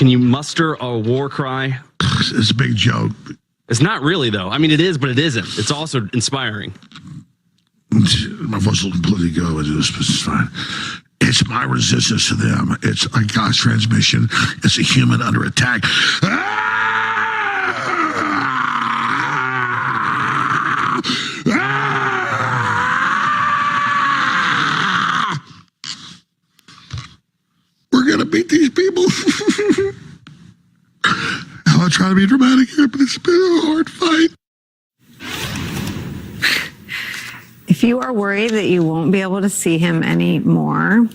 Can you muster a war cry? It's a big joke. It's not really, though. I mean, it is, but it isn't. It's also inspiring. My voice will completely go into this, but it's fine. It's my resistance to them. It's a God's transmission. It's a human under attack. We're going to beat these people. I'll try to be dramatic here, but it's been a hard fight. If you are worried that you won't be able to see him anymore,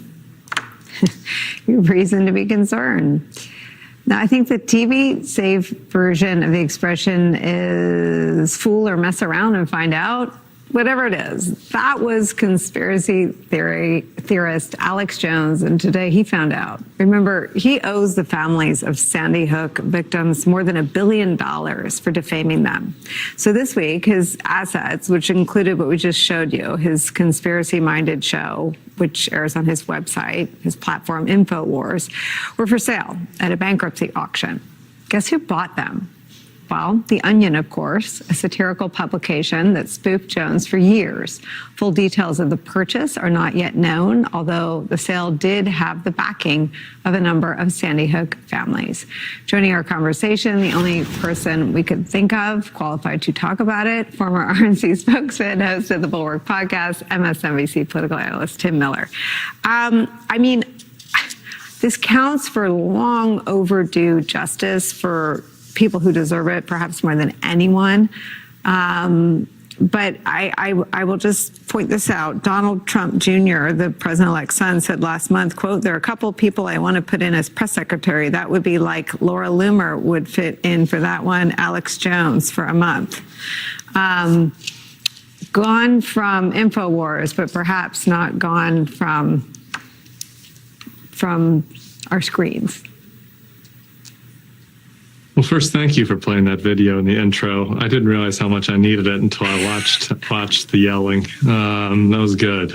you have reason to be concerned. Now, I think the TV-safe version of the expression is fool or mess around and find out. Whatever it is, that was conspiracy theorist Alex Jones, and today he found out. Remember, he owes the families of Sandy Hook victims more than $1 billion for defaming them. So this week, his assets, which included what we just showed you, his conspiracy-minded show, which airs on his website, his platform Infowars, were for sale at a bankruptcy auction. Guess who bought them? Well, The Onion, of course, a satirical publication that spoofed Jones for years. Full details of the purchase are not yet known, although the sale did have the backing of a number of Sandy Hook families. Joining our conversation, the only person we could think of qualified to talk about it, former RNC spokesman, host of the Bulwark podcast, MSNBC political analyst Tim Miller. I mean, this counts for long overdue justice for people who deserve it, perhaps more than anyone. But I will just point this out. Donald Trump Jr., the president-elect's son, said last month, quote, there are a couple of people I want to put in as press secretary. That would be like Laura Loomer would fit in for that one, Alex Jones for a month. Gone from Infowars, but perhaps not gone from our screens. Well, first, thank you for playing that video in the intro. I didn't realize how much I needed it until I watched the yelling. That was good.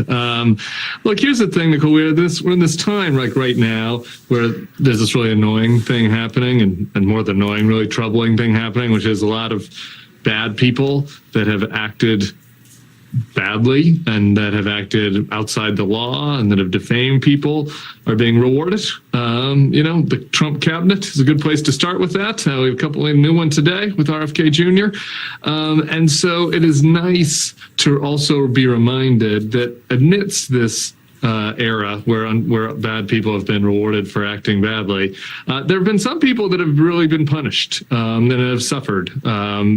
Look, here's the thing, Nicole. We're in this time, like right now, where there's this really annoying thing happening, and more than annoying, really troubling thing happening, which is a lot of bad people that have acted badly and that have acted outside the law and that have defamed people are being rewarded. The Trump cabinet is a good place to start with that. We have a new one today with RFK Jr. And so it is nice to also be reminded that amidst this era where bad people have been rewarded for acting badly, there have been some people that have really been punished and have suffered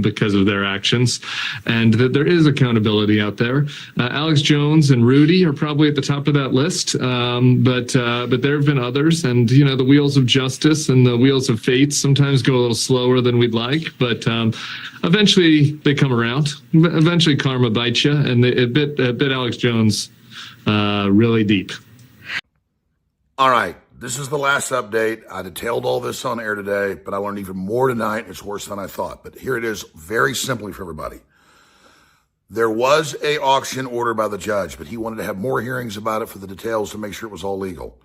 because of their actions, and that there is accountability out there. Alex Jones and Rudy are probably at the top of that list, but there have been others, and the wheels of justice and the wheels of fate sometimes go a little slower than we'd like, but eventually they come around. Eventually karma bites you, and it bit Alex Jones really deep. All right, this is the last update. I detailed all this on air today, but I learned even more tonight. It's worse than I thought, but here it is very simply for everybody. There was a auction ordered by the judge, but he wanted to have more hearings about it for the details to make sure it was all legal.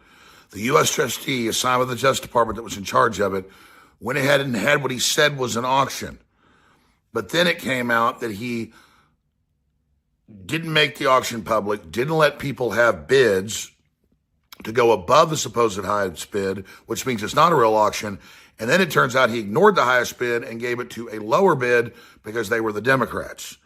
The U.S. trustee assigned with the Justice Department that was in charge of it went ahead and had what he said was an auction. But then it came out that he didn't make the auction public, didn't let people have bids to go above the supposed highest bid, which means it's not a real auction. And then it turns out he ignored the highest bid and gave it to a lower bid because they were the Democrats.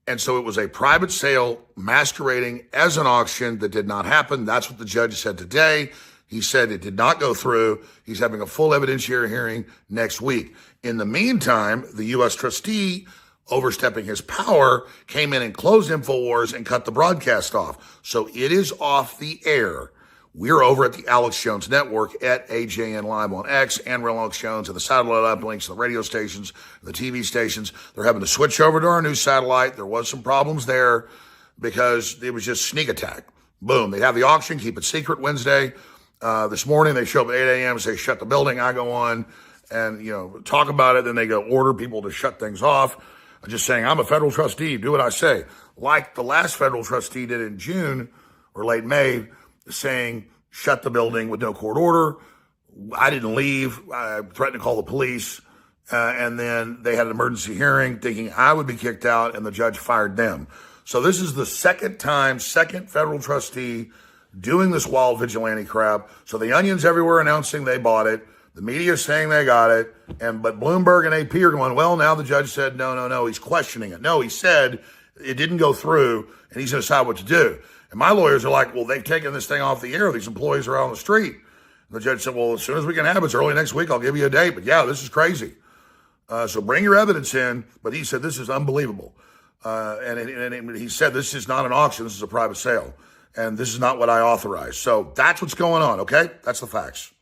And so it was a private sale masquerading as an auction that did not happen. That's what the judge said today. He said it did not go through. He's having a full evidentiary hearing next week. In the meantime, the U.S. trustee, overstepping his power, came in and closed Infowars and cut the broadcast off. So it is off the air. We're over at the Alex Jones Network at AJN Live on X and Real Alex Jones, and the satellite uplinks to the radio stations, the TV stations. They're having to switch over to our new satellite. There was some problems there because it was just sneak attack. Boom. They have the auction, keep it secret Wednesday. This morning they show up at 8 a.m. and say, shut the building. I go on and, talk about it. Then they go order people to shut things off. I'm just saying, I'm a federal trustee. Do what I say. Like the last federal trustee did in June or late May, saying, shut the building with no court order. I didn't leave. I threatened to call the police. And then they had an emergency hearing thinking I would be kicked out, and the judge fired them. So this is the second federal trustee doing this wild vigilante crap. So the Onion's everywhere announcing they bought it. The media is saying they got it. But Bloomberg and AP are going, well, now the judge said, no. He's questioning it. No, he said it didn't go through, and he's going to decide what to do. And my lawyers are like, well, they've taken this thing off the air. These employees are out on the street. And the judge said, well, as soon as we can have it, it's early next week, I'll give you a date. But yeah, this is crazy. So bring your evidence in. But he said, this is unbelievable. And he said, this is not an auction. This is a private sale. And this is not what I authorized. So that's what's going on, okay? That's the facts.